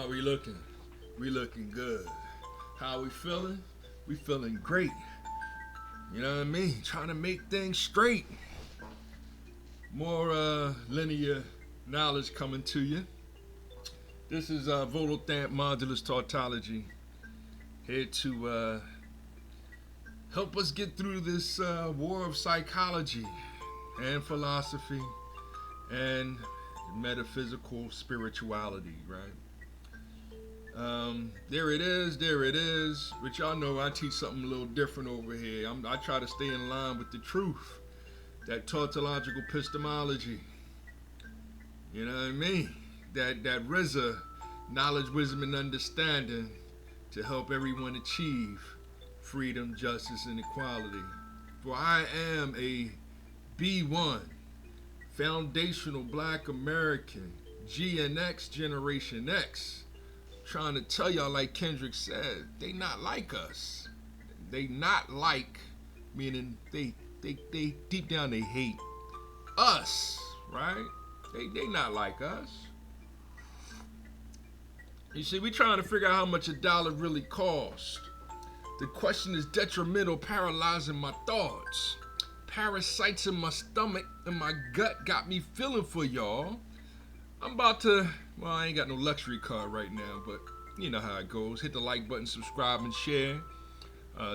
How we looking? We looking good. How we feeling? We feeling great. You know what I mean? Trying to make things straight. More linear knowledge coming to you. This is Volothamp Modulus Tautology, here to help us get through this war of psychology and philosophy and metaphysical spirituality, right? There it is, there it is. But y'all know I teach something a little different over here. I try to stay in line with the truth, that tautological epistemology. You know what I mean? That RZA, knowledge, wisdom, and understanding to help everyone achieve freedom, justice, and equality. For I am a B1, foundational Black American, G and X, Generation X. Trying to tell y'all, like Kendrick said, they not like us. They not like, meaning they deep down they hate us, right? They not like us. You see, we trying to figure out how much a dollar really costs. The question is detrimental, paralyzing my thoughts. Parasites in my stomach and my gut got me feeling for y'all. I'm about to, well, I ain't got no luxury card right now, but you know how it goes. Hit the like button, subscribe, and share.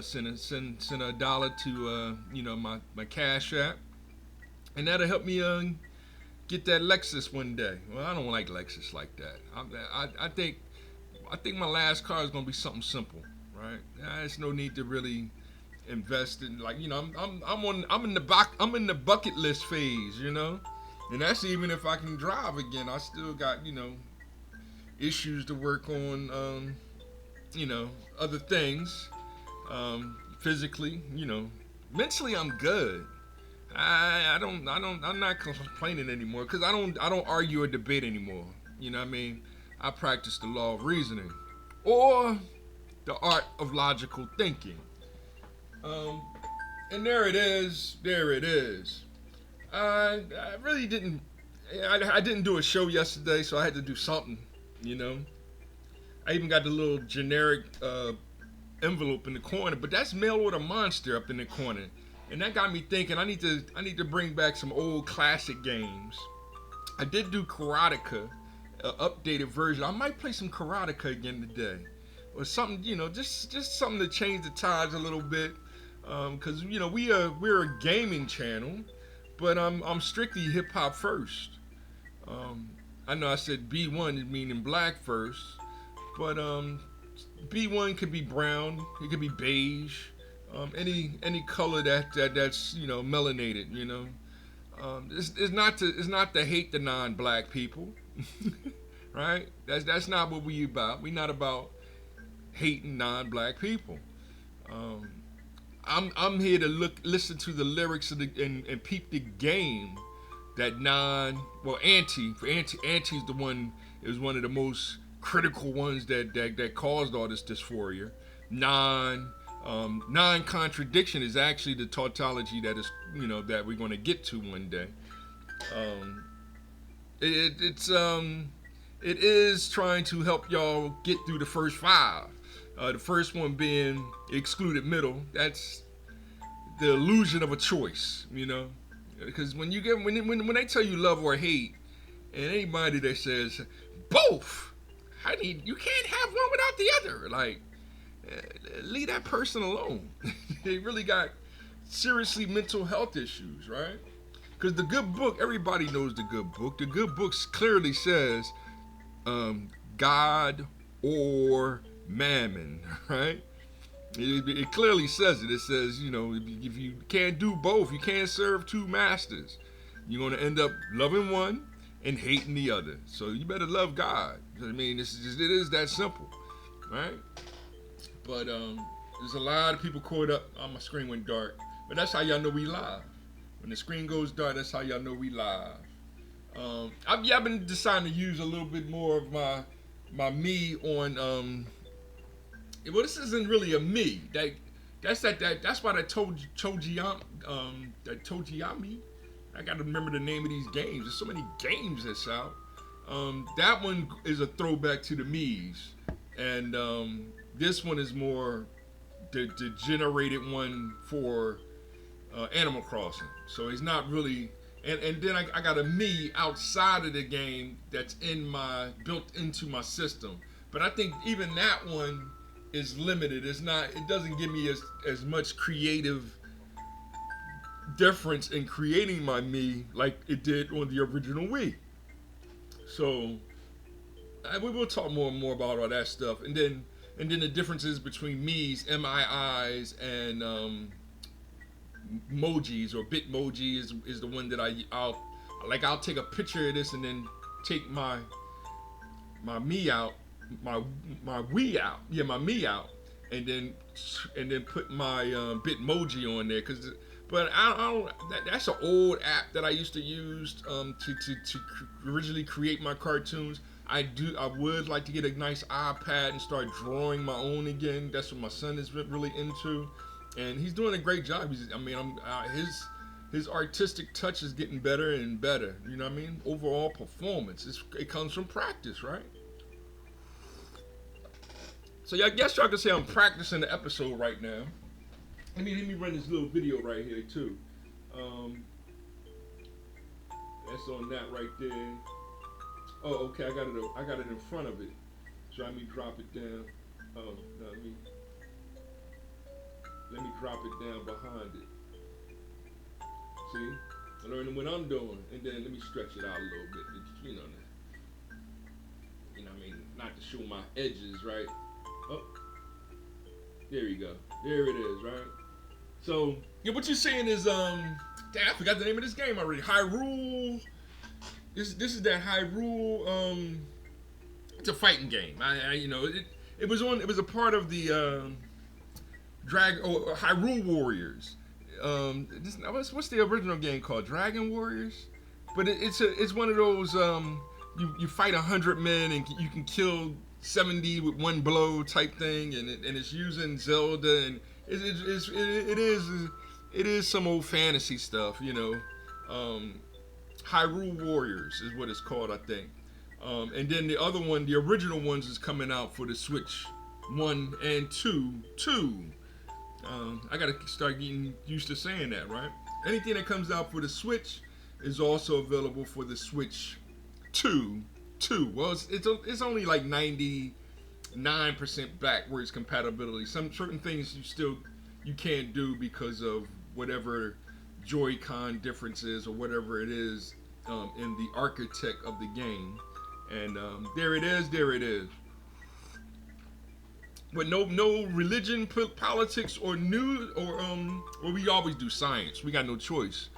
Send a dollar to my Cash App, and that'll help me get that Lexus one day. Well, I don't like Lexus like that. I think my last car is gonna be something simple, right? There's no need to really invest in, like, I'm in the bucket list phase, and that's even if I can drive again. I still got issues to work on, other things, physically, mentally I'm good. I'm not complaining anymore because I don't argue or debate anymore. You know what I mean? I practice the law of reasoning or the art of logical thinking. And there it is. I really didn't. I didn't do a show yesterday, so I had to do something. I even got the little generic envelope in the corner, but that's mail order monster up in the corner, and that got me thinking. I need to bring back some old classic games. I did do Karateka, updated version. I might play some Karateka again today, or something. Just something to change the tides a little bit. Because we're a gaming channel, but I'm strictly hip hop first. I know I said B1 meaning black first, but B1 could be brown, it could be beige, any color that's melanated. It's not to hate the non-black people, right? That's not what we about. We not about hating non-black people. I'm here to listen to the lyrics and peep the game that Anti's the one, is one of the most critical ones that caused all this dysphoria. Non-contradiction is actually the tautology that is that we're going to get to one day. It is trying to help y'all get through the first five. The first one being excluded middle. That's the illusion of a choice, because when they tell you love or hate, and anybody that says both, you can't have one without the other. Like, leave that person alone. They really got seriously mental health issues, right? Because the good book, everybody knows the good book. The good book clearly says God or mammon, right? It clearly says it. It says, if you can't do both, you can't serve two masters. You're going to end up loving one and hating the other. So you better love God. I mean, it is that simple, right? But there's a lot of people caught up. Oh, my screen went dark. But that's how y'all know we live. When the screen goes dark, that's how y'all know we live. I've been deciding to use a little bit more of my me on well, this isn't really a me. That's why that Togiyami. I gotta remember the name of these games. There's so many games that's out. That one is a throwback to the Mii's, and this one is more the generated one for Animal Crossing. So he's not really. And then I got a Mii outside of the game that's built into my system. But I think even that one is limited. It's not. It doesn't give me as much creative difference in creating my Mii like it did on the original Wii. So we will talk more and more about all that stuff, and then the differences between Mii's, MII's, and Mojis or Bitmoji is the one that I'll take a picture of this and then take my Mii out, my Wii out, my Mii out, and then put my Bitmoji on there but I don't. That's an old app that I used to use to originally create my cartoons. I would like to get a nice iPad and start drawing my own again. That's what my son is really into, and he's doing a great job. His artistic touch is getting better and better. You know what I mean? Overall performance, it comes from practice, right? So I guess y'all can say I'm practicing the episode right now. Let me run this little video right here too. That's on that right there. Oh, okay. I got it in front of it. So let me drop it down. Oh, no, let me drop it down behind it. See, I'm learning what I'm doing, and then let me stretch it out a little bit. You know what I mean? Not to show my edges, right? Oh, there you go. There it is, right? So, yeah, what you're saying is, damn, I forgot the name of this game already. Hyrule. This is that Hyrule. It's a fighting game. It was a part of the Hyrule Warriors. What's the original game called? Dragon Warriors. But it's one of those you fight 100 men and you can kill 70 with one blow type thing, and it's using Zelda, and it is some old fantasy stuff, Hyrule Warriors is what it's called, I think. And then the other one, the original ones, is coming out for the Switch 1 and 2. I gotta start getting used to saying that, right? Anything that comes out for the Switch is also available for the Switch 2. Well, it's only like 99% backwards compatibility. Some certain things you can't do because of whatever Joy-Con differences or whatever it is in the architect of the game. And there it is. But no religion, politics, or news, or we always do science. We got no choice.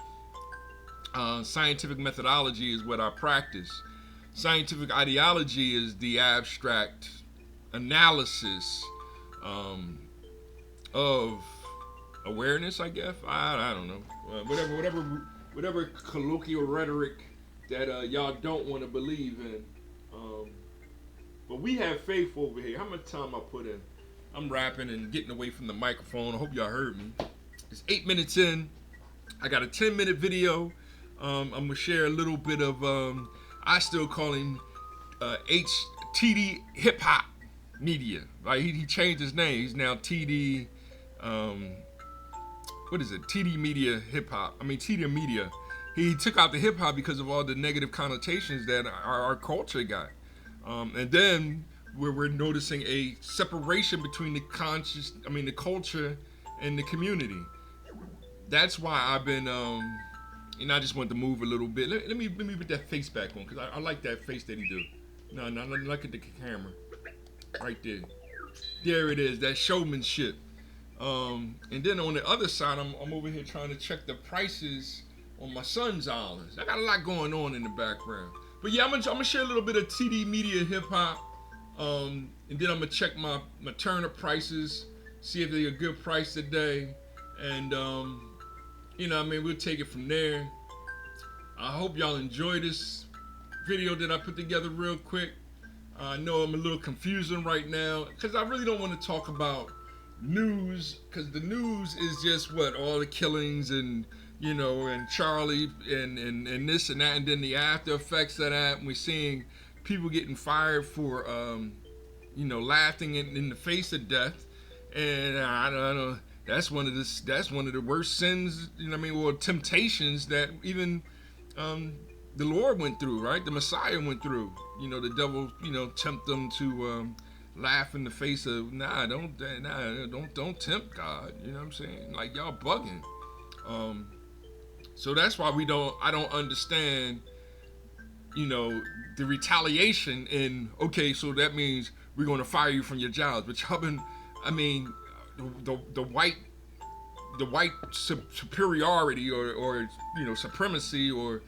Scientific methodology is what I practice. Scientific ideology is the abstract analysis of awareness, I guess. I don't know. Whatever colloquial rhetoric that y'all don't want to believe in. But we have faith over here. How much time I put in? I'm rapping and getting away from the microphone. I hope y'all heard me. It's 8 minutes in. I got a 10-minute video. I'm going to share a little bit of, I still call him TD Hip Hop Media. Right? He changed his name. He's now TD, what is it? TD Media Hip Hop. TD Media. He took out the hip hop because of all the negative connotations that our culture got. And then we're noticing a separation between the culture and the community. That's why I've been, I just wanted to move a little bit. Let me put that face back on, because I like that face that he do. No, look at the camera. Right there. There it is, that showmanship. And then on the other side, I'm over here trying to check the prices on my son's islands. I got a lot going on in the background. But yeah, I'm gonna share a little bit of TD Media Hip Hop, and then I'm gonna check my turnip prices, see if they're a good price today, and we'll take it from there. I hope y'all enjoy this video that I put together real quick. I know I'm a little confusing right now because I really don't want to talk about news, because the news is just all the killings and and Charlie and this and that, and then the after effects of that. And we're seeing people getting fired for, laughing in the face of death, and I don't know. That's one of the worst sins, or temptations that even the Lord went through, right? The Messiah went through. The devil, tempt them to laugh in the face of don't tempt God. You know what I'm saying? Like y'all bugging. So that's why I don't understand, the retaliation in, okay, so that means we're going to fire you from your jobs. But y'all been, I mean, the white superiority or supremacy or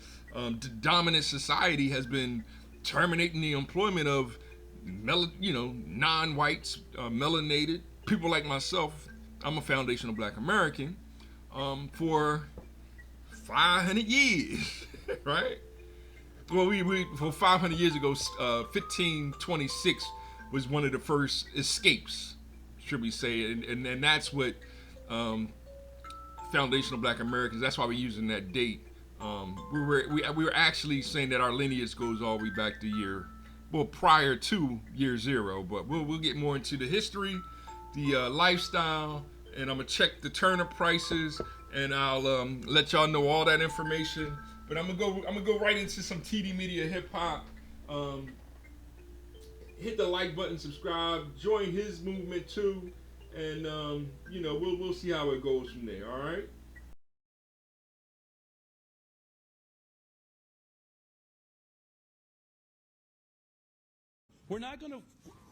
dominant society has been terminating the employment of non-whites, melanated people like myself. I'm a foundational Black American, for 500 years, right? Well, we for 500 years ago, 1526 was one of the first escapes, should we say, and that's what foundational Black Americans. That's why we're using that date. We were actually saying that our lineage goes all the way back to prior to year zero. But we'll get more into the history, the lifestyle, and I'm gonna check the turnip prices, and I'll let y'all know all that information. But I'm gonna go right into some TD Media hip hop. Hit the like button, subscribe, join his movement too, and we'll see how it goes from there. All right. We're not going to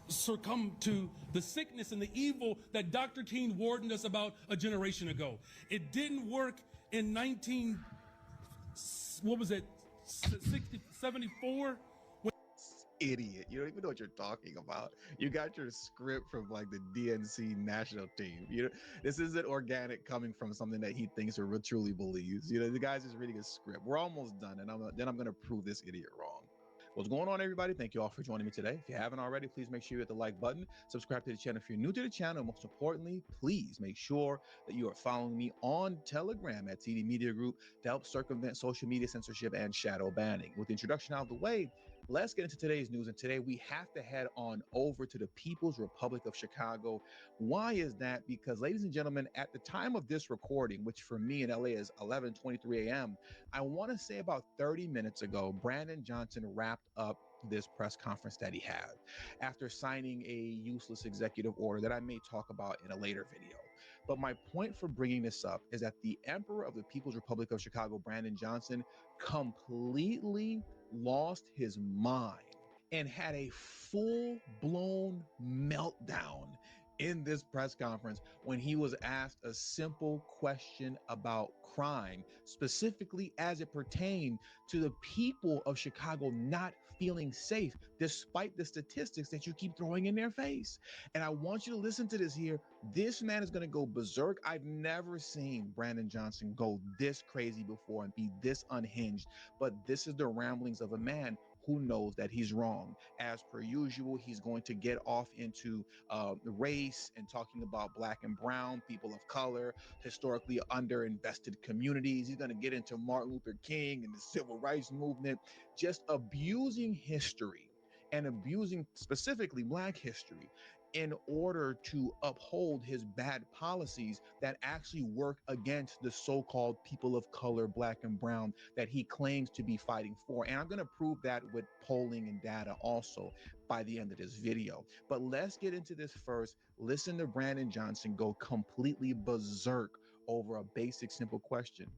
succumb to the sickness and the evil that Dr. King warned us about a generation ago. It didn't work in 74? Idiot. You don't even know what you're talking about. You got your script from like the DNC national team. This isn't organic coming from something that he thinks or truly believes. The guy's just reading a script. We're almost done, and then I'm gonna prove this idiot wrong. What's going on, everybody? Thank you all for joining me today. If you haven't already, please make sure you hit the like button, subscribe to the channel if you're new to the channel, and most importantly, please make sure that you are following me on Telegram at TD Media Group to help circumvent social media censorship and shadow banning. With the introduction out of the way, let's get into today's news. And today we have to head on over to the People's Republic of Chicago. Why is that? Because, ladies and gentlemen, at the time of this recording, which for me in LA is 11:23 a.m., I want to say about 30 minutes ago, Brandon Johnson wrapped up this press conference that he had after signing a useless executive order that I may talk about in a later video. But my point for bringing this up is that the Emperor of the People's Republic of Chicago, Brandon Johnson, completely lost his mind and had a full-blown meltdown in this press conference when he was asked a simple question about crime, specifically as it pertained to the people of Chicago not feeling safe despite the statistics that you keep throwing in their face. And I want you to listen to this here. This man is going to go berserk. I've never seen Brandon Johnson go this crazy before and be this unhinged, but this is the ramblings of a man who knows that he's wrong. As per usual, he's going to get off into race and talking about Black and brown, people of color, historically underinvested communities. He's going to get into Martin Luther King and the civil rights movement, just abusing history and abusing specifically Black history in order to uphold his bad policies that actually work against the so-called people of color, Black and brown, that he claims to be fighting for. And I'm going to prove that with polling and data also by the end of this video. But let's get into this first. Listen to Brandon Johnson go completely berserk over a basic, simple question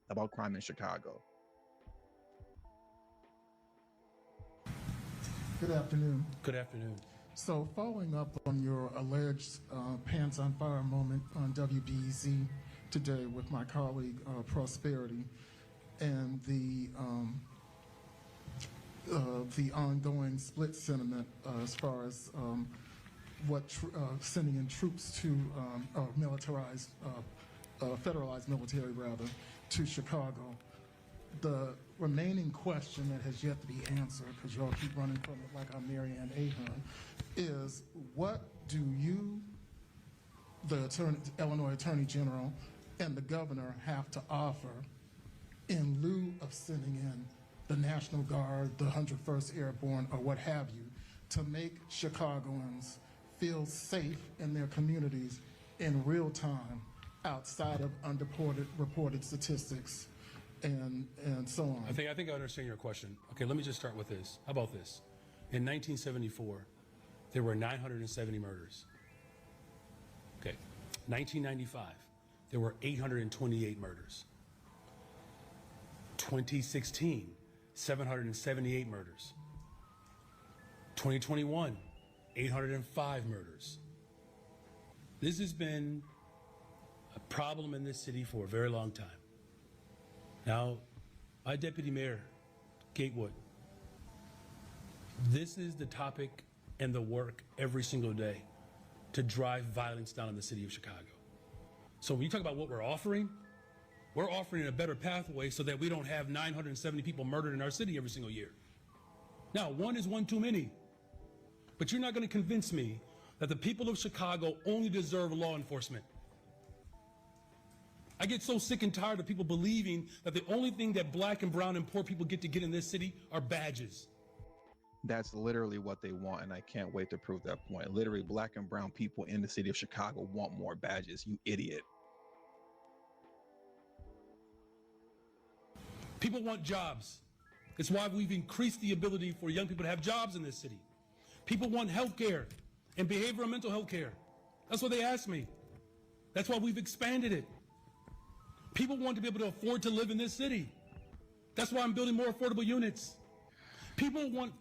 about crime in Chicago. Good afternoon. Good afternoon. So, following up on your alleged pants on fire moment on WBEZ today with my colleague Prosperity, and the ongoing split sentiment as far as sending in troops to militarized, federalized military rather, to Chicago. The remaining question that has yet to be answered, because y'all keep running from it like I'm Marianne Ahern, is what do you, the Illinois Attorney General, and the governor have to offer in lieu of sending in the National Guard, the 101st Airborne, or what have you, to make Chicagoans feel safe in their communities in real time outside of reported statistics and so on. I think I understand your question. Okay, let me just start with this. How about this? In 1974, there were 970 murders. Okay, 1995, there were 828 murders. 2016, 778 murders. 2021, 805 murders. This has been a problem in this city for a very long time. Now, my deputy mayor, Gatewood, this is the topic and the work every single day to drive violence down in the city of Chicago. So when you talk about what we're offering a better pathway so that we don't have 970 people murdered in our city every single year. Now, one is one too many, but you're not going to convince me that the people of Chicago only deserve law enforcement. I get so sick and tired of people believing that the only thing that black and brown and poor people get to get in this city are badges. That's literally what they want, and I can't wait to prove that point. Literally, black and brown people in the city of Chicago want more badges, you idiot. People want jobs. It's why we've increased the ability for young people to have jobs in this city. People want health care and behavioral mental health care. That's what they asked me. That's why we've expanded it. People want to be able to afford to live in this city. That's why I'm building more affordable units. People want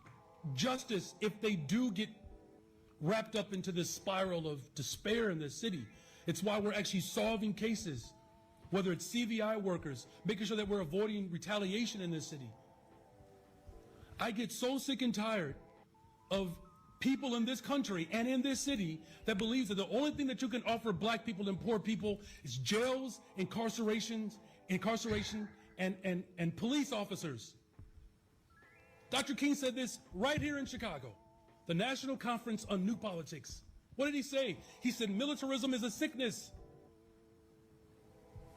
justice if they do get wrapped up into this spiral of despair in this city. It's why we're actually solving cases, whether it's CVI workers, making sure that we're avoiding retaliation in this city. I get so sick and tired of people in this country and in this city that believes that the only thing that you can offer black people and poor people is jails, incarceration, and police officers. Dr. King said this right here in Chicago, the National Conference on New Politics. What did he say? He said, militarism is a sickness.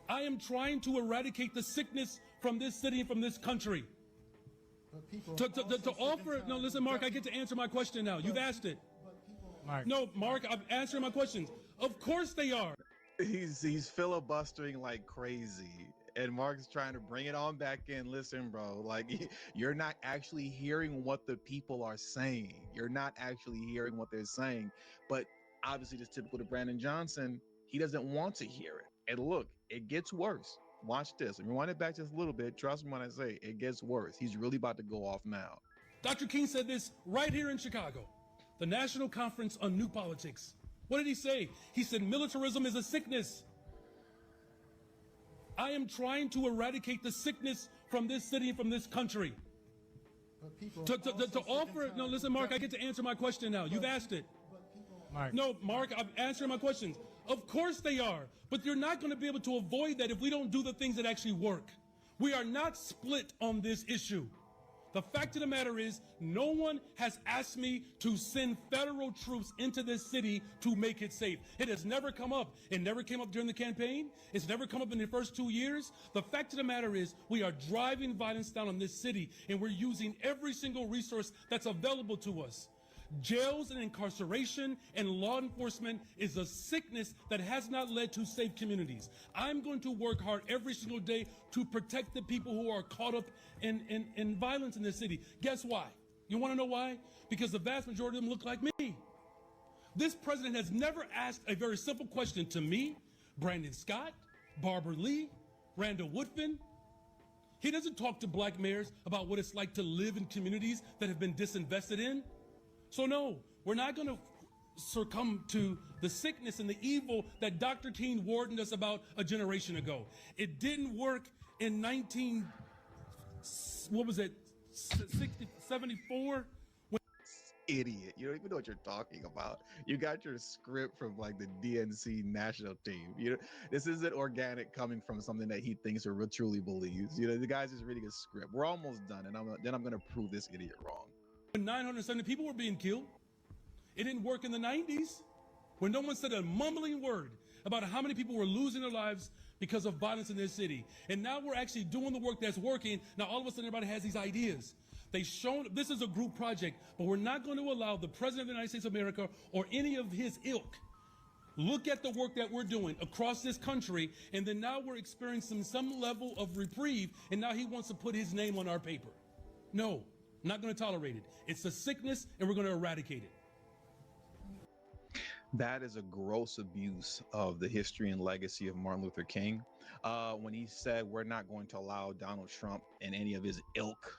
I am trying to eradicate the sickness from this city and from this country. To offer, no, listen, Mark, I get to answer my question now. You've asked it. No, Mark, I'm answering my questions. Of course they are. He's filibustering like crazy, and Mark's trying to bring it on back in. Listen, bro, like you're not actually hearing what the people are saying. You're not actually hearing what they're saying. But obviously, just typical to Brandon Johnson, he doesn't want to hear it. And look, it gets worse. Watch this. If you want it back just a little bit, trust me when I say it gets worse. He's really about to go off now. Dr. King said this right here in Chicago, the National Conference on New Politics. What did he say? He said, militarism is a sickness. I am trying to eradicate the sickness from this city and from this country. To offer, no, listen, Mark, I get to answer my question now. You've asked it. No, Mark, I'm answering my questions. Of course they are, but you're not going to be able to avoid that if we don't do the things that actually work. We are not split on this issue. The fact of the matter is, no one has asked me to send federal troops into this city to make it safe. It has never come up. It never came up during the campaign. It's never come up in the first 2 years. The fact of the matter is, we are driving violence down on this city, and we're using every single resource that's available to us. Jails and incarceration and law enforcement is a sickness that has not led to safe communities. I'm going to work hard every single day to protect the people who are caught up in violence in this city. Guess why? You want to know why? Because the vast majority of them look like me. This president has never asked a very simple question to me, Brandon Scott, Barbara Lee, Randall Woodfin. He doesn't talk to black mayors about what it's like to live in communities that have been disinvested in. So no, we're not going to succumb to the sickness and the evil that Dr. King warned us about a generation ago. It didn't work in 74? Idiot. You don't even know what you're talking about. You got your script from like the DNC national team. This isn't organic coming from something that he thinks or truly believes. The guy's just reading a script. We're almost done, and then I'm going to prove this idiot wrong. When 970 people were being killed. It didn't work in the 90s when no one said a mumbling word about how many people were losing their lives because of violence in their city. And now we're actually doing the work that's working. Now all of a sudden everybody has these ideas. They've shown this is a group project, but we're not going to allow the President of the United States of America or any of his ilk look at the work that we're doing across this country, and then now we're experiencing some level of reprieve, and now he wants to put his name on our paper. No, not going to tolerate it. It's a sickness, and we're going to eradicate it. That is a gross abuse of the history and legacy of Martin Luther King. When he said we're not going to allow Donald Trump and any of his ilk,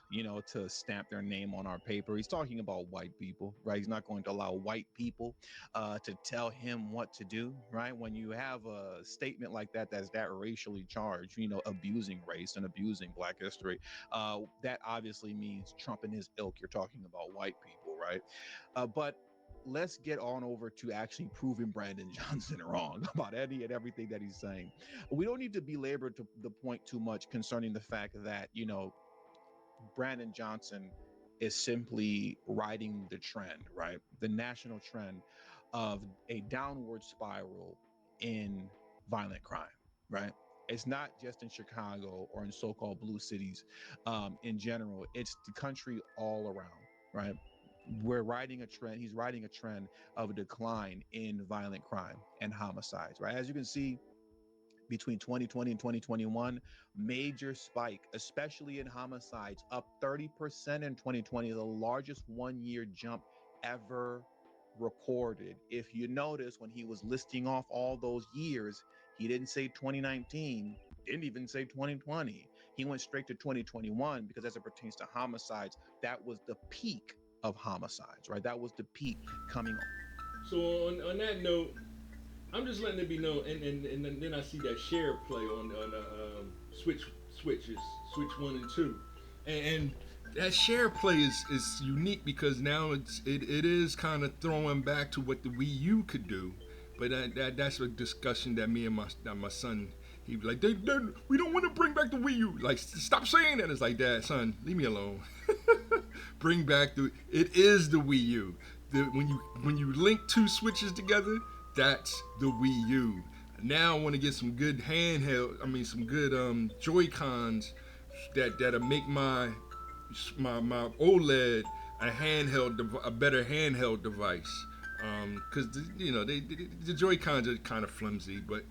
to stamp their name on our paper. He's talking about white people, right? He's not going to allow white people to tell him what to do, right? When you have a statement like that's that racially charged, abusing race and abusing Black history, that obviously means Trump and his ilk. You're talking about white people, right? But let's get on over to actually proving Brandon Johnson wrong about any and everything that he's saying. We don't need to belabor to the point too much concerning the fact that, Brandon Johnson is simply riding the trend, right? The national trend of a downward spiral in violent crime, right? It's not just in Chicago or in so-called blue cities in general. It's the country all around, right? We're riding a trend. He's riding a trend of a decline in violent crime and homicides, right? As you can see, between 2020 and 2021, major spike, especially in homicides, up 30% in 2020, the largest one-year jump ever recorded. If you notice, when he was listing off all those years, he didn't say 2019, didn't even say 2020. He went straight to 2021 because as it pertains to homicides, that was the peak of homicides, right? That was the peak coming on. So on that note, I'm just letting it be known, and then I see that share play on switches, switch 1 and 2, and that share play is unique because now it is kind of throwing back to what the Wii U could do, but that's a discussion that me and my son, he'd be like, we don't want to bring back the Wii U. Like, stop saying that. It's like, Dad, son, leave me alone. Bring back it is the Wii U. When you link two switches together, that's the Wii U. Now I want to get some good some good Joy-Cons that'll make my OLED a better handheld device. Because the Joy-Cons are kind of flimsy, but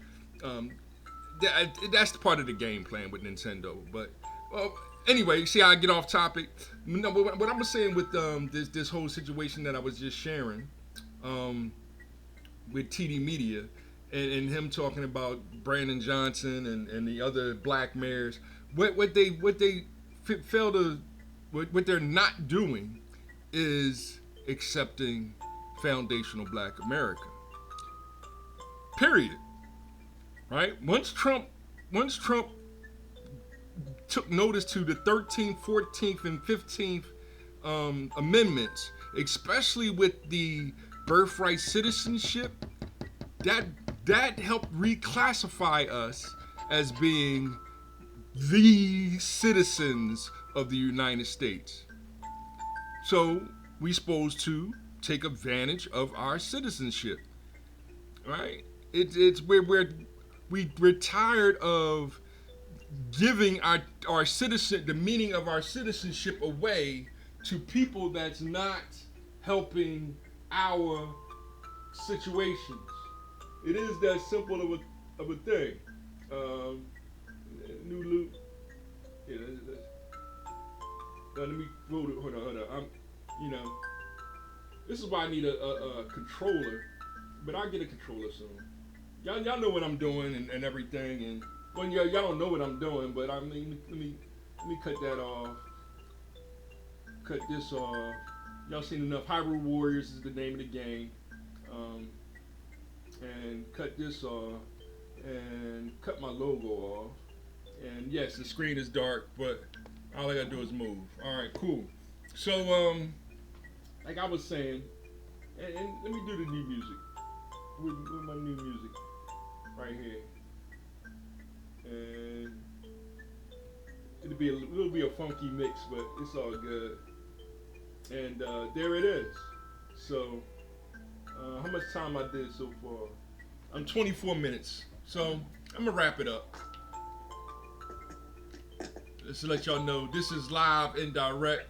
that's part of the game plan with Nintendo. But anyway, see how I get off topic. No, but what I'm saying with this whole situation that I was just sharing, with TD Media, and him talking about Brandon Johnson and the other black mayors, what they're not doing is accepting foundational Black America. Period. Right? Once Trump took notice to the 13th, 14th, and 15th amendments, especially with the birthright citizenship, that helped reclassify us as being the citizens of the United States. So we're supposed to take advantage of our citizenship, right? We're tired of giving our citizen the meaning of our citizenship away to people that's not helping our situations. It is that simple of a thing. New loop. Yeah. Let me hold on. This is why I need a controller, but I'll get a controller soon. Y'all know what I'm doing and everything, and well, y'all don't know what I'm doing, but I mean, let me cut that off. Cut this off. Y'all seen enough. Hyrule Warriors is the name of the game. And cut this off, and cut my logo off. And yes, the screen is dark, but all I gotta do is move. All right, cool. So, like I was saying, and let me do the new music. With my new music, right here. And it'll be a funky mix, but it's all good. And there it is. So, how much time I did so far? I'm 24 minutes. So I'm gonna wrap it up. Just to let y'all know, this is live and direct.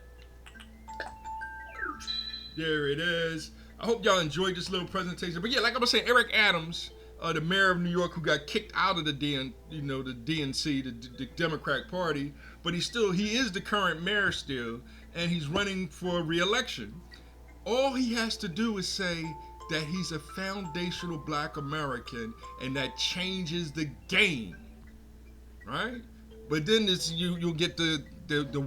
There it is. I hope y'all enjoyed this little presentation. But yeah, like I was saying, Eric Adams, the mayor of New York, who got kicked out of the DNC, the Democratic Party, but he is the current mayor still, and he's running for re-election. All he has to do is say that he's a foundational Black American, and that changes the game, right? But then you'll get the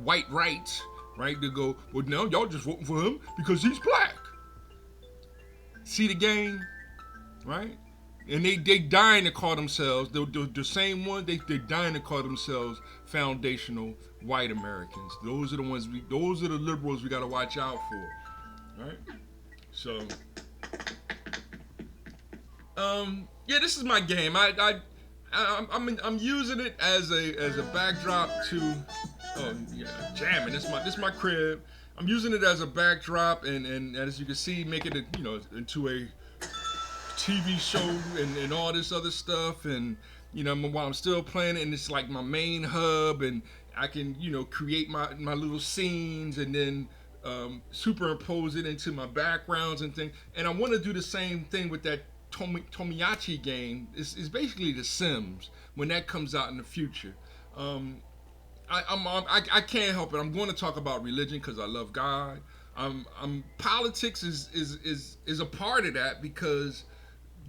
white right, right? They go, well, now y'all just voting for him because he's Black. See the game, right? And they dying to call themselves, the same one, they dying to call themselves foundational white Americans. Those are the ones, those are the liberals we got to watch out for, right? So, yeah, this is my game. I'm using it as a backdrop to, oh yeah, jamming. This my crib. I'm using it as a backdrop, and as you can see, making it into a TV show and all this other stuff, and while I'm still playing it, and it's like my main hub, and I can create my little scenes and then superimpose it into my backgrounds and things. And I want to do the same thing with that Tomodachi game. It's basically The Sims when that comes out in the future. I can't help it. I'm going to talk about religion because I love God. Politics is a part of that because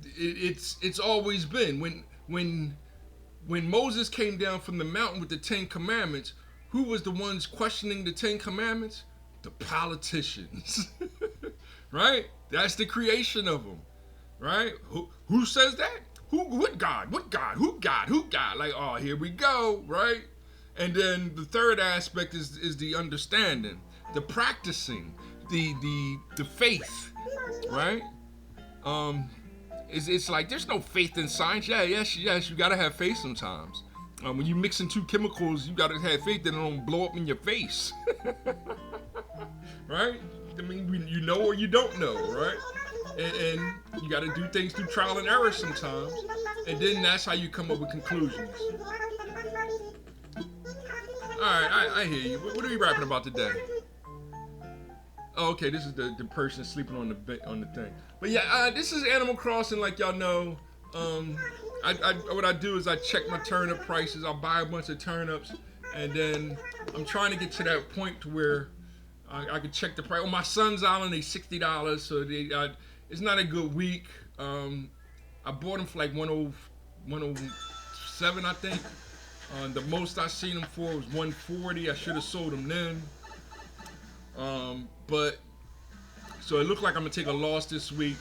it's always been. When Moses came down from the mountain with the 10 Commandments, who was the ones questioning the 10 Commandments? The politicians, right? That's the creation of them, right? Who says that? What God? What God? Who God? Who God? Like, oh, here we go, right? And then the third aspect is the understanding, the practicing, the faith, right? It's like there's no faith in science. Yes, you gotta have faith sometimes. When you mix in two chemicals, you gotta have faith that it don't blow up in your face, right? I mean, you know or you don't know, right? And you gotta do things through trial and error sometimes, and then that's how you come up with conclusions. All right, I hear you. What are we rapping about today? Oh, okay, this is the person sleeping on the thing. But yeah, this is Animal Crossing, like y'all know. What I do is I check my turnip prices. I'll buy a bunch of turnips, and then I'm trying to get to that point to where I can check the price. On my son's island, they $60, so it's not a good week. I bought them for like 107, I think. The most I seen them for was 140. I should have sold them then. But so it looked like I'm gonna take a loss this week.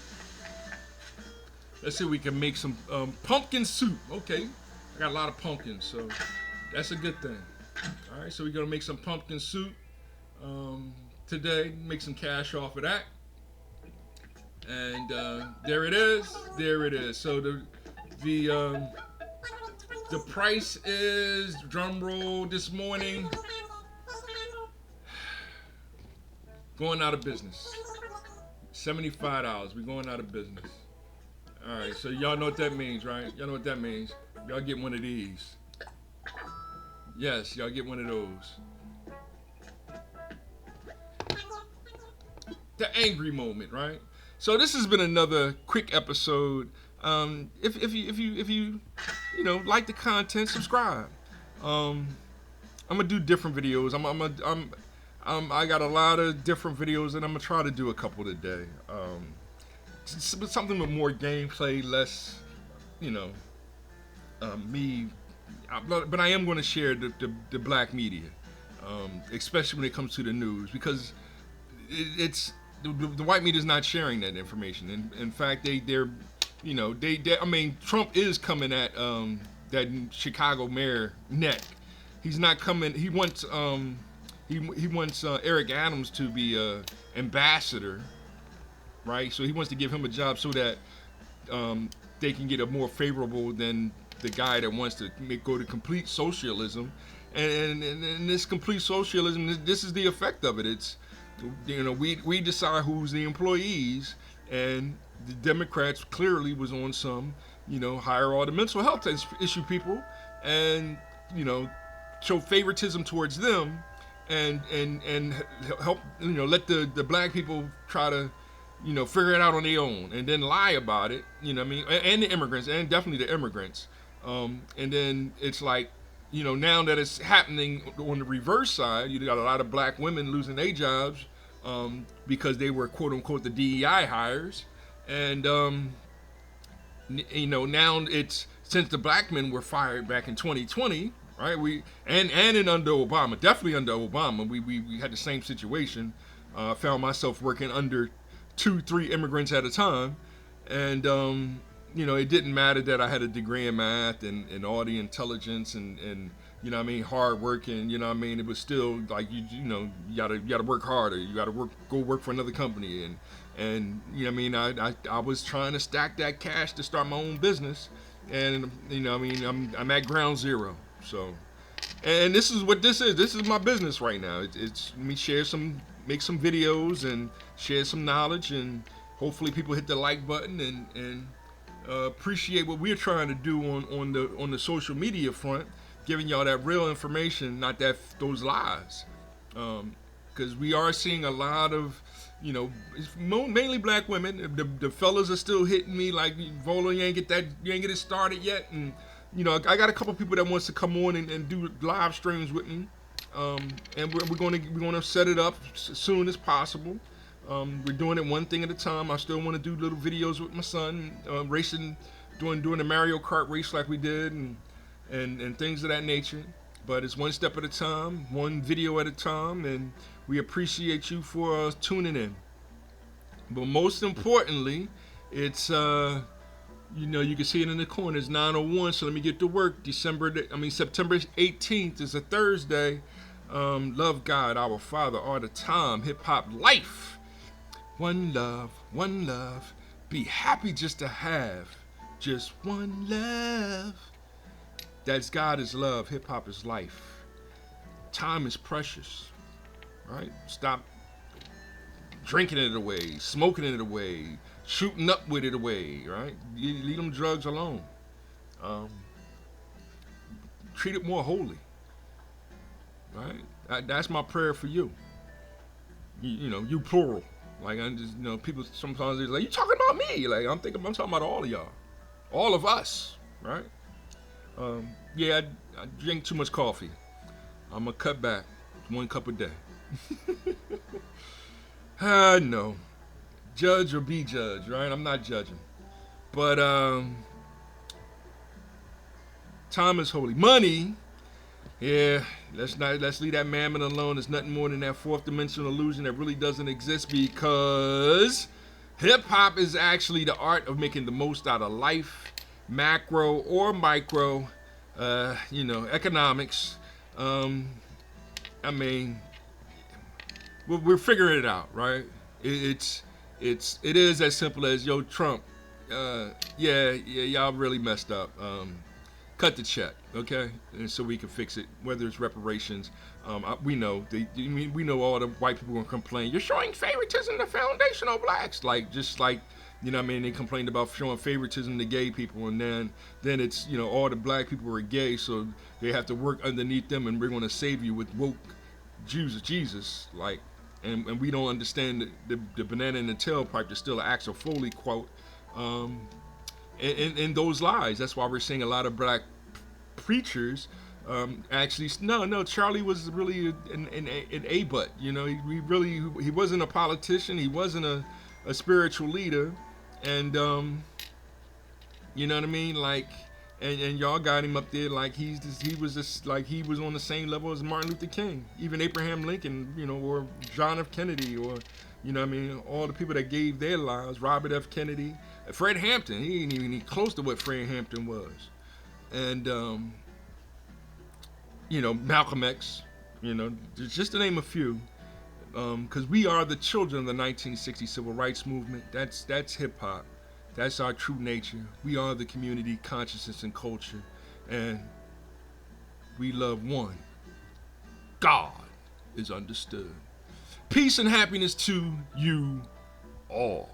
Let's see if we can make some pumpkin soup. Okay, I got a lot of pumpkins, so that's a good thing. All right, so we're gonna make some pumpkin soup today. Make some cash off of that. And there it is. There it is. So the price is, drum roll, this morning, going out of business. $75. We're going out of business. All right, so y'all know what that means, right? Y'all know what that means. Y'all get one of these. Yes, y'all get one of those. The angry moment, right? So this has been another quick episode. If you like the content, subscribe. I'm gonna do different videos. I got a lot of different videos, and I'm gonna try to do a couple today. Something with more gameplay, less, me. But I am gonna share the black media, especially when it comes to the news, because it's the white media is not sharing that information. In fact, they're I mean, Trump is coming at that Chicago mayor neck. He's not coming. He wants Eric Adams to be ambassador, right? So he wants to give him a job so that they can get a more favorable than the guy that wants to go to complete socialism. And this complete socialism, this is the effect of it. It's we decide who's the employees, and the Democrats clearly was on some hire all the mental health issue people, and show favoritism towards them, and help let the black people try to figure it out on their own, and then lie about it. And the immigrants, and definitely the immigrants. And then it's like, now that it's happening on the reverse side, you got a lot of black women losing their jobs because they were quote unquote the DEI hires, and now it's, since the black men were fired back in 2020, right? And under Obama, definitely under Obama, we had the same situation. Found myself working under 2-3 immigrants at a time, and it didn't matter that I had a degree in math and all the intelligence and hard working. It was still like you gotta work harder. You gotta go work for another company, and I was trying to stack that cash to start my own business, and I'm at ground zero. So, and this is what this is. This is my business right now. It's me make some videos and share some knowledge, and hopefully people hit the like button and appreciate what we're trying to do on the social media front, giving y'all that real information, not those lies, because we are seeing a lot of mainly black women. The fellas are still hitting me like, Volo, you ain't get it started yet, and I got a couple people that wants to come on and do live streams with me, and we're gonna set it up as soon as possible. We're doing it one thing at a time. I still want to do little videos with my son, racing, doing the Mario Kart race like we did, and things of that nature. But it's one step at a time, one video at a time, and we appreciate you for tuning in. But most importantly, it's you can see it in the corner. It's 9:01, so let me get to work. September 18th is a Thursday. Love God, our Father, all the time. Hip hop life. One love. Be happy just to have just one love. That's God is love. Hip hop is life. Time is precious, right? Stop drinking it away, smoking it away, shooting up with it away, right? You leave them drugs alone. Treat it more holy, right? That's my prayer for you. You plural. Like, I just, people sometimes they're like, you talking about me? Like, I'm talking about all of y'all, all of us, right? I drink too much coffee. I'm gonna cut back 1 cup a day. No, judge or be judged, right? I'm not judging, but time is holy. Money, yeah. Let's leave that mammon alone. It's nothing more than that fourth dimensional illusion that really doesn't exist, because hip hop is actually the art of making the most out of life, macro or micro, economics. We're figuring it out, right? It is as simple as, yo, Trump, y'all really messed up. Cut the check, okay? And so we can fix it, whether it's reparations. We know we know all the white people gonna complain. You're showing favoritism to foundational blacks, they complained about showing favoritism to gay people, and then it's all the black people are gay, so they have to work underneath them, and we're gonna save you with woke Jesus, and we don't understand the banana in the tailpipe. There's still an Axel Foley quote. In those lies. That's why we're seeing a lot of black preachers Charlie was really an A-butt. He wasn't a politician. He wasn't a spiritual leader, and you know what I mean, and y'all got him up there like he was on the same level as Martin Luther King, even Abraham Lincoln, or John F. Kennedy, or all the people that gave their lives, Robert F. Kennedy, Fred Hampton. He ain't even close to what Fred Hampton was, and Malcolm X, just to name a few, because we are the children of the 1960 Civil Rights Movement. That's hip hop. That's our true nature. We are the community, consciousness, and culture, and we love one. God is understood. Peace and happiness to you all.